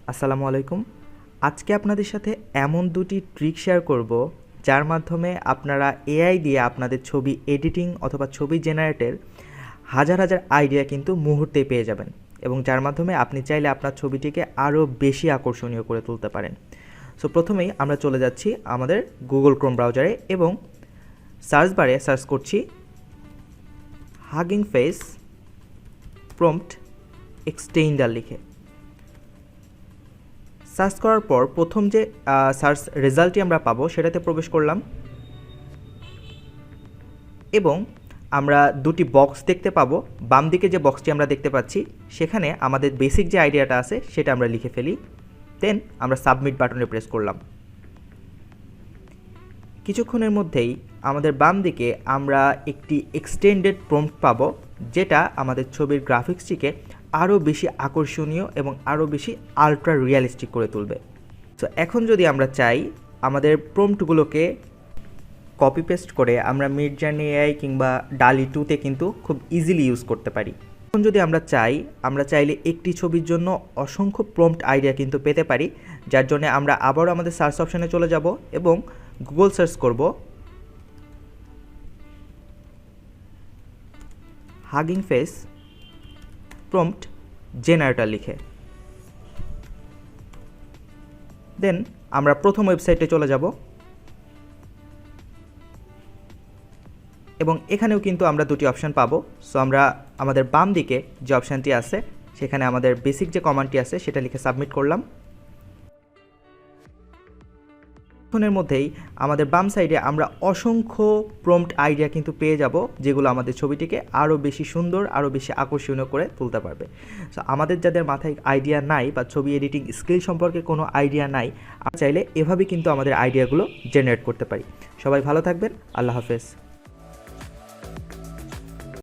আসসালামু আলাইকুম। আজকে আপনাদের সাথে এমন দুটি ট্রিক শেয়ার করব যার মাধ্যমে আপনারা এআই দিয়ে আপনাদের ছবি এডিটিং অথবা ছবি জেনারেটের হাজার হাজার আইডিয়া কিন্তু মুহূর্তেই পেয়ে যাবেন এবং যার মাধ্যমে আপনি চাইলে আপনার ছবিটিকে আরও বেশি আকর্ষণীয় করে তুলতে পারেন। সো প্রথমেই আমরা চলে যাচ্ছি আমাদের গুগল ক্রোম ব্রাউজারে এবং সার্চ বারে সার্চ করছি হাগিং ফেস প্রম্পট এক্সটেন্ডার লিখে। সার্চ করার পর প্রথম যে সার্চ রেজাল্টটি আমরা পাবো সেটাতে প্রবেশ করলাম এবং আমরা দুটি বক্স দেখতে পাবো। বাম দিকে যে বক্সটি আমরা দেখতে পাচ্ছি সেখানে আমাদের বেসিক যে আইডিয়াটা আছে সেটা আমরা লিখে ফেলি, দেন আমরা সাবমিট বাটনে প্রেস করলাম। কিছুক্ষণের মধ্যেই আমাদের বাম দিকে আমরা একটি এক্সটেন্ডেড প্রম্পট পাবো, যেটা আমাদের ছবির গ্রাফিক্সটিকে আরও বেশি আকর্ষণীয় এবং আরও বেশি আলট্রা রিয়ালিস্টিক করে তুলবে। তো এখন যদি আমরা চাই আমাদের প্রম্পটগুলোকে কপি পেস্ট করে আমরা মিডজার্নি এআই কিংবা ডালি 2তে কিন্তু খুব ইজিলি ইউজ করতে পারি। এখন যদি আমরা চাইলে একটি ছবির জন্য অসংখ্য প্রম্পট আইডিয়া কিন্তু পেতে পারি, যার জন্য আমরা আবারও আমাদের সার্চ অপশানে চলে যাব এবং গুগল সার্চ করব হাগিং ফেস প্রম্পট জেনারেটর লিখে। দেন আমরা প্রথম ওয়েবসাইটে চলে যাব এবং এখানেও কিন্তু আমরা দুটি অপশান পাবো। সো আমরা আমাদের বাম দিকে যে অপশানটি আছে সেখানে আমাদের বেসিক যে কমান্ডটি আছে সেটা লিখে সাবমিট করলাম। ফোনের মধ্যেই আমাদের বাম সাইডে আমরা অসংখ্য প্রম্পট আইডিয়া কিন্তু পেয়ে যাব, যেগুলো আমাদের ছবিটিকে আরও বেশি সুন্দর আরও বেশি আকর্ষণীয় করে তুলতে পারবে। সো আমাদের যাদের মাথায় আইডিয়া নাই বা ছবি এডিটিং স্কিল সম্পর্কে কোনো আইডিয়া নাই, আমরা চাইলে এভাবেই কিন্তু আমাদের আইডিয়াগুলো জেনারেট করতে পারি। সবাই ভালো থাকবেন, আল্লাহ হাফেজ।